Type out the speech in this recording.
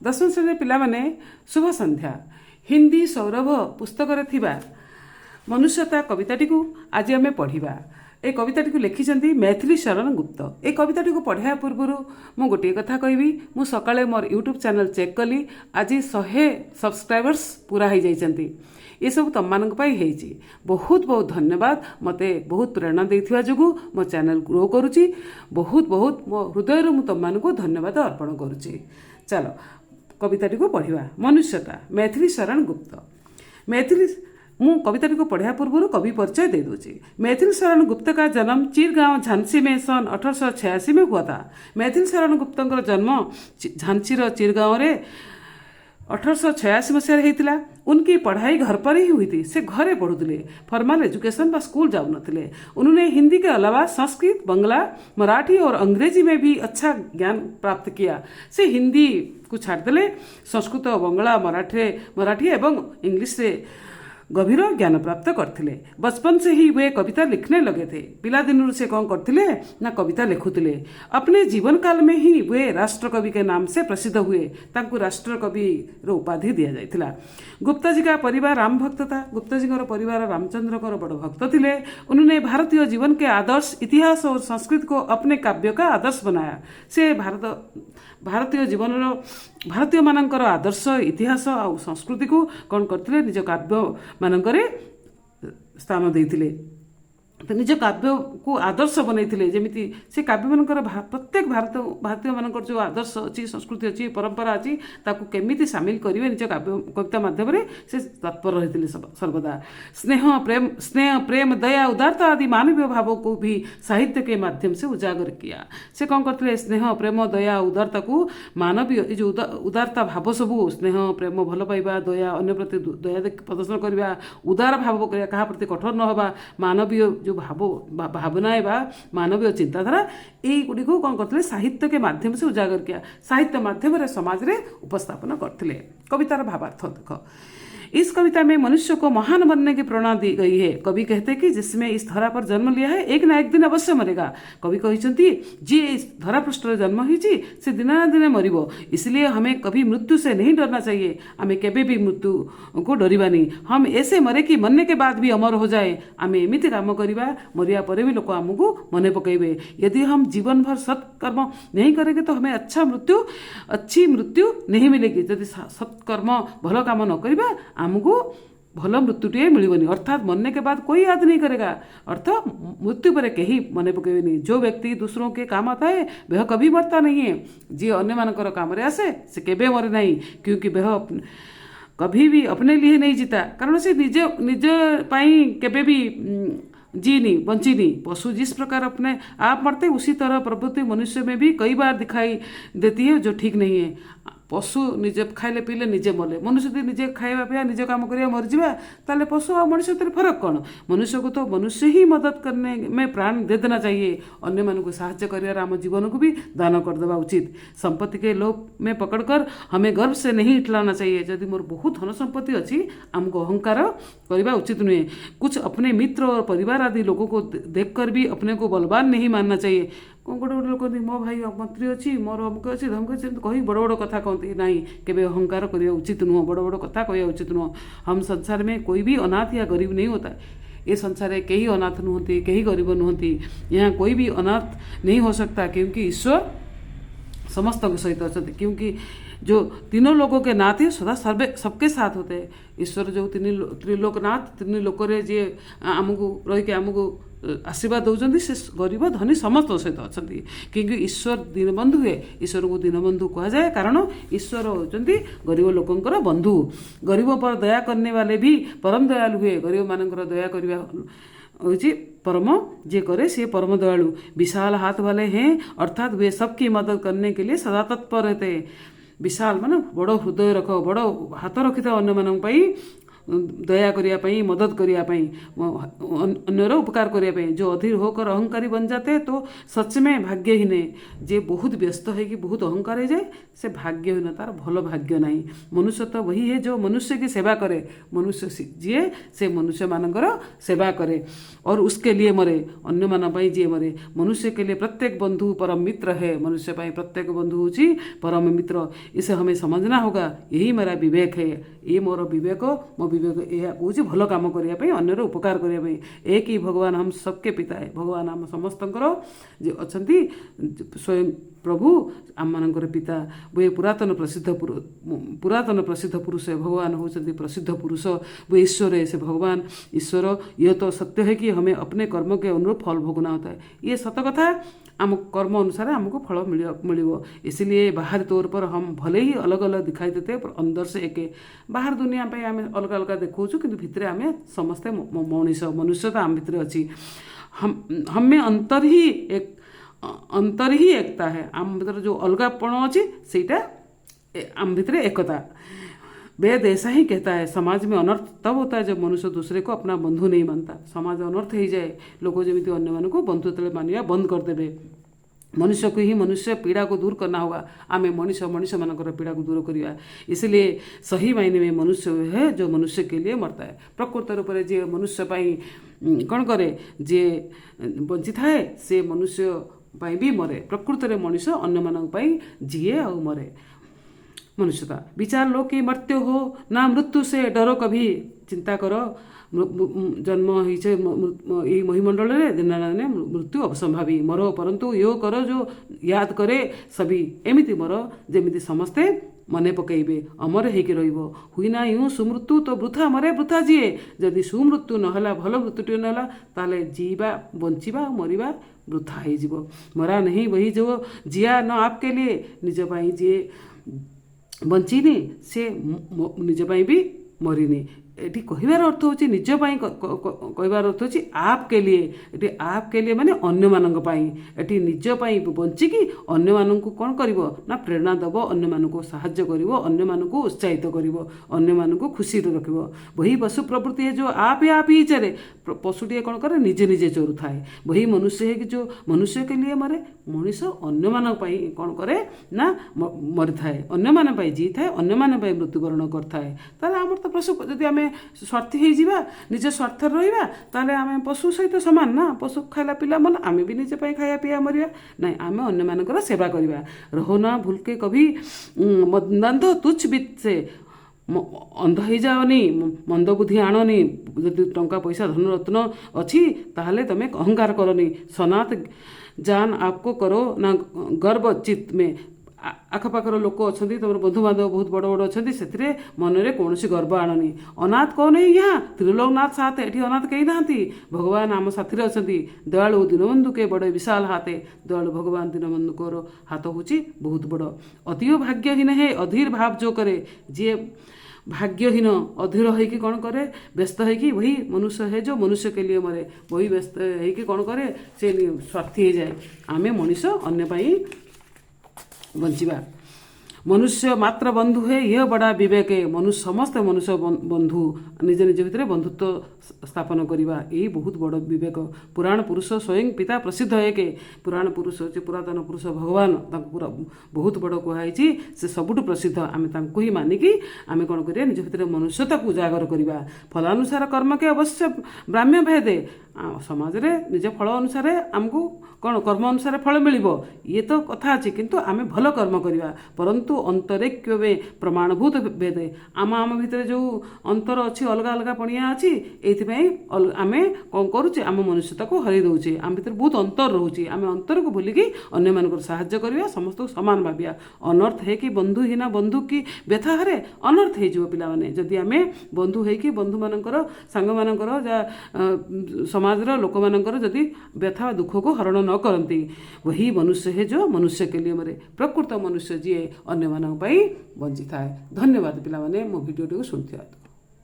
दशम श्रेणी पिलामाने शुभ संध्या। हिंदी सौरभ पुस्तक मनुष्यता कविताटी को आज आम पढ़ा। ए कविताटी को लिखिं मैथिली शरण गुप्त। ए कविताटी को पढ़ा पूर्व मु गोटे कथा कहबी। मु सकाळे मोर यूट्यूब चैनल चेक कली, आज 100 सब्सक्राइबर्स पूरा हो जाइछंती। ये सब तुम मान बहुत बहुत धन्यवाद। मते बहुत प्रेरणा देथिबा जोगु मो चैनल ग्रो करुची। बहुत बहुत मो हृदय मु तुम मान को धन्यवाद अर्पण करुची। चलो कविताटी को पढ़ा। मनुष्यता मैथिली शरण गुप्त। मैथिली मु कविताटी को पढ़ा पूर्व कवि परिचय दे दूची। मैथिली शरण गुप्त का जन्म चिरगांव झांसी में सन 1886 में हुआ था। मैथिली शरण गुप्त जन्म झांसी चिरगांव रे 1886 मसीह होता। उनकी पढ़ाई घर पर ही हुई थी। से घरे पढ़ुले, फॉर्मल एजुकेशन व स्कूल जाऊ नथिले। उन्होंने हिंदी के अलावा संस्कृत, बंगला, मराठी और अंग्रेजी में भी अच्छा ज्ञान प्राप्त किया। से हिंदी को छाड़देले, संस्कृत, बंगला, मराठी एवं इंग्लिश से गभीर ज्ञान प्राप्त करथिले। बचपन से ही वे कविता लिखने लगे थे। पिला दिन से कौन करथिले ना कविता लिखुथिले। अपने जीवन काल में ही वे राष्ट्र कवि के नाम से प्रसिद्ध हुए। तांकु राष्ट्र कवि रो उपाधि दिया जाइथिला। गुप्ता जी का परिवार राम भक्त था। गुप्ता जी का परिवार रामचंद्र का बड़ भक्त थे। उन्होंने भारतीय जीवन के आदर्श, इतिहास और संस्कृति को अपने काव्य का आदर्श बनाया। से भारतीय जीवन भारतीय मानकर आदर्श, इतिहास और संस्कृति को कौन करथिले निज काव्य मानकरे स्थान देइथिले। तो निज काव्य को आदर्श बनैथिले। जेमिति से काव्य मानकर प्रत्येक भारतीय मानकर जो आदर्श अच्छी, संस्कृति अच्छी, परंपरा अच्छी, ताकू केमिति सामिल करिवे निज काव्य कविता माध्यम रे से तत्पर रहिथिले सर्वदा। स्नेह प्रेम दया उदारता आदि मानवीय भावों को भी साहित्य के माध्यम से उजागर किया। से कौन करथिले स्नेह प्रेम दया उदारता को मानवीय जो उदारता भाव सबू, स्नेह प्रेम भल पाइबा, दया अन्य प्रति दया प्रदर्शन करबा, उदार भाव करिया, कहा प्रति कठोर न होबा, मानवीय जो भावनाएं बा मानवीय चिंताधारा, यही गुड़ी को कौन करते साहित्य के माध्यम से उजागर किया। साहित्य माध्यम समाज रे उपस्थापन करते। कवितार भावार्थ देखो। इस कविता में मनुष्य को महान बनने की प्रेरणा दी गई है। कवि कहते कि जिसमें इस धरा पर जन्म लिया है एक ना एक दिन अवश्य मरेगा। कवि कहते जी इस धरा पृष्ठ जन्म ही से दिन ना दिन मरिबो। इसलिए हमें कभी मृत्यु से नहीं डरना चाहिए। हमें केबे भी मृत्यु को डरिबानी। हम ऐसे मरे कि मरने के बाद भी अमर हो जाए। आम एमती काम करवा, मरिया पर भी लोक आमको मन पकड़े। यदि हम जीवन भर सत्कर्म नहीं करेंगे तो हमें अच्छी मृत्यु नहीं मिलेगी। यदि सत्कर्म भल काम न करवा आमको भल मृत्युटे मिलबनी। अर्थात मरने के बाद कोई याद नहीं करेगा। अर्थात मृत्यु पर कहीं मन पकेबनी। जो व्यक्ति दूसरों के काम आता है वह कभी मरता नहीं है। जी अन्य मानकर काम रे आसे से केबे मरे नहीं, क्योंकि वह कभी भी अपने लिए नहीं जीता। कारण से निज पाई केबे भी जीनी बंचीनी। पशु जिस प्रकार अपने आप मरते उसी तरह प्रवृत्ति मनुष्य में भी कई बार दिखाई देती है, जो ठीक नहीं है। पशु निजे खाइले पीले निजे मले। मनुष्य यदि निजे खाଇବା पिया निजे काम करिया मरजिबा ताले पशु और मनुष्य में फरक कौन। मनुष्य को तो मनुष्य ही मदद करने में प्राण दे देना चाहिए। अन्य मन को साहाय्य कर आम जीवन को भी दान कर देवा उचित। संपत्ति के लोभ में पकड़कर हमें गर्व से नहीं इठलाना चाहिए। यदि मोर बहुत धन संपत्ति अच्छी आमको अहंकार करना उचित नुहे। कुछ अपने मित्र और परिवार आदि लोगों को देखकर भी अपने को बलवान नहीं मानना चाहिए। गोटे गोटे लोग कहते मो भाई मंत्री अच्छी, मोर अमुक अच्छी, धमक अच्छी, कही बड़ बड़ कथा कहते नहीं। केबे अहंकार करना उचित नुह, बड़ बड़ कथा कहना उचित नुह। हम संसार में कोई भी अनाथ या गरीब नहीं होता। ये संसार में कहीं अनाथ नुहति, कहीं गरीब नुहति। यहाँ कोई भी अनाथ नहीं हो सकता, क्योंकि ईश्वर समस्त के सहित अच्छा। क्योंकि जो तीनों लोगों के नाथ है सदा सबके साथ होते हैं। ईश्वर जो त्रिलोकनाथ, तीन लोक जी आमको रहीकि आमको आशीर्वाद दौरान से गरीब धनी समस्त सहित अच्छा। क्योंकि ईश्वर दीनबंधु है। ईश्वर को दीनबंधु कहा जाए कारण ईश्वर होती गरीब लोकंकर बंधु। गरीबों पर दया करने वाले भी परम दयालु हुए। गरीब मानकर दया करवा होची परम जे करे से परम दयालु। विशाल हाथ वाले हैं, अर्थात वे सबकी मदद करने के लिए सदा तत्पर रहते हैं। विशाल माने बड़ हृदय रख, बड़ हाथ रखी था अन्य मान दया करिया पई, मदद करिया पई, अन्यर उपकार करिया पई। जो अधीर होकर अहंकारी बन जाते हैं तो सच में भाग्यहीन है। जे बहुत व्यस्त है कि बहुत अहंकार हो जाए से भाग्यहीन, तार भल भाग्य नहीं। मनुष्य तो वही है जो मनुष्य की सेवा करे। मनुष्य जीए से मनुष्य मानकर सेवा करे और उसके लिए मरे, अन्य मान पाई जी मरे। मनुष्य के लिए प्रत्येक बंधु परम मित्र है। मनुष्य पाई प्रत्येक बंधु होची परम मित्र। इसे हमें समझना होगा। यही मेरा विवेक है, ये मोर विवेक। मो विवेक यह कौच भल कम करने, अन्यर उपकार करने। एक ही भगवान हम सबके पिता है। भगवान आम समस्तंकर जे अच्छी स्वयं प्रभु आम मानकर पिता। वे पुरातन प्रसिद्ध पुरुष है। भगवान होती प्रसिद्ध पुरुष, वो ईश्वर है। से भगवान ईश्वर, यह तो सत्य है कि हमें अपने कर्म के अनुरूप फल भोगना होता है। ये सत कथा। आम कर्म अनुसार हमको फल मिलिବ। इसलिए बाहर तौर पर हम भले ही अलग अलग दिखाई देते हैं पर अंदर से एक। बाहर दुनिया पे आम अलग अलग देखा कि भितर आम समस्ते मनुष्य तो आम भितर अच्छी। हम में अंतर ही एकता है। आम भीतर जो अलगापण अच्छी सेटा आम भीतर एकता। वेद ऐसा ही कहता है। समाज में अनर्थ तब होता है जब मनुष्य दूसरे को अपना बंधु नहीं मानता। समाज अनर्थ हो जाए, लोग जमी अन्य मानक बंधु तले मानिया बंद करदेवे। मनुष्य को ही मनुष्य पीड़ा को दूर करना होगा। आम मनुष्य मानकर पीड़ा को दूर करवा। इसलिए सही मायने में मनुष्य है जो मनुष्य के लिए मरता है। प्रकृत रूप में जे मनुष्य पाई कौन करे, जे बंची थाए से मनुष्य पाई भी मरे। प्रकृत में मनुष्य अन्य मानक पाई जीए और मरे। मनुष्यता विचार लो कि मृत्यु हो ना मृत्यु से डरो कभी। चिंता करो जन्म यही महीमंडल में दिन ना दिन मृत्यु अवसंभावी। मरो परंतु यो करो जो याद करे सभी। एमिति मरो जेमिति समस्ते मने पकईबे। अमर होइके रहिबो। हुईना यूँ सुमृत्यु तो वृथा मरे वृथा जीए। जदि सुमृत्यु नहला भल मृत्युटे नहला ताले जीवा बंचिबा मरिबा वृथा हो। मरा नहीं वही जो जिया न आपके लिए निज पाई जीए बंचिनी से निज पाई भी मरिनी। एटी कहबार अर्थ होची निज पाई कहबार अर्थ होची आपके लिए। एटी आपके लिए माने अन्य मानक पाई। एटी निज पाई बंचिकी अन्य मानक कौन करिवो ना प्रेरणा दबो, अन्य मानक साहाय्य करिवो, अन्य मानक उत्साहित करिवो, अन्य मानक खुशी रखिवो। वही पशु प्रवृत्ति है जो आप ही चरे। पशुटी कौन करे निजे निजे चोरू थाए। वही मनुष्य है कि जो मनुष्य के लिए मरे। मनुष्य अन्य मानक पाई कौन करे ना मरी थाए, अन्य मान पाई जी थाए, अन्य मान पाई मृत्युवरण करथाए। ताले आमर तो पशु जदि आमे स्वार्थी हो जावा, निज स्वार्थ रहा, ताले आम पशु सहित सामान ना। पशु खाइला पिला मन आम भी निजे पाई खाया पिया मरिया ना। आम अन्य मानकर सेवा करवा। रहो ना भूल के कभी मंद तुच्छ वित्त से अंध हो जाओनी, मंद बुद्धि आणनी। जदि टंका पैसा धन रत्न अच्छी ताहले तमे अहंकार करनी। सनात जान आपको करो ना गर्व चित्त में। आखपाखर लोक अच्छा तुम बंधुबांधव बहुत बड़ बड़ अच्छा से मनरे कौन गर्व आणनी। अनाथ कौन है यहाँ त्रिलोकनाथ साथ। एटी अनाथ कहीं ना भगवान आम साथी अच्छा। दयालु दीनबंधु के बड़े विशाल हाथे। दयालु भगवान दीनबंधु को हाथ हूँ बहुत बड़। अतिव भाग्यहीन है अधीर भाव जो करे। जे भाग्यहीन अधीर होइकी कौन करे व्यस्त होइकी वही मनुष्य है जो मनुष्य के लिए मरे। वही व्यस्त होइकी कौन करे से स्वार्थी हो जाए। आमे मनुष्य अन्य पाई बंचिबा। मनुष्य मात्र बंधु है यह बड़ा विवेक है। मनुष्य समस्त मनुष्य बंधु निज निज भितर बंधुत्व स्थापन करवा यही बहुत बड़ विवेक। पुराण पुरुष स्वयं पिता प्रसिद्ध है के। पुराण पुरुष जे पुरातन पुरुष भगवान पूरा बहुत बड़ कहुई से सबुठ प्रसिद्ध। आम ही मानिकी आम कौन कर निज भितर मनुष्यता को उजागर करवा। फलानुसार कर्म के अवश्य ब्राह्म्य भेदे। समाज रे निज फल अनुसार आमको कौन कर्म अनुसार फल मिल ये तो कथा अच्छी किंतु आम भल कर्म करवा। परंतु अंतरेक्य में प्रमाणभूत भेदे। आम भितर जो अंतर अच्छी अलग अलग पणिया अच्छी ये आम कौन करुचे आम मनुष्यता को हरई दौचे। आम भितर बहुत अंतर रोचे। आम अंतर को भूलिकी अन्य मानकर साहाय्य करवा, समस्त को समान भाविया। अनर्थ है कि बंधुहीना बंधु की व्यथा हरे अनर्थ हो पिला माने। जदि आम बंधु है कि बंधु मानकर सांग मानकर समाजर लोक मानकर जदि व्यथा दुख को हरण न करती। वही मनुष्य है जो मनुष्य के लिए मरे। प्रकृत मनुष्य जी अन्य मानक पाई बंची थाए। धन्यवाद पिला माने मो वीडियो को सुनथिया।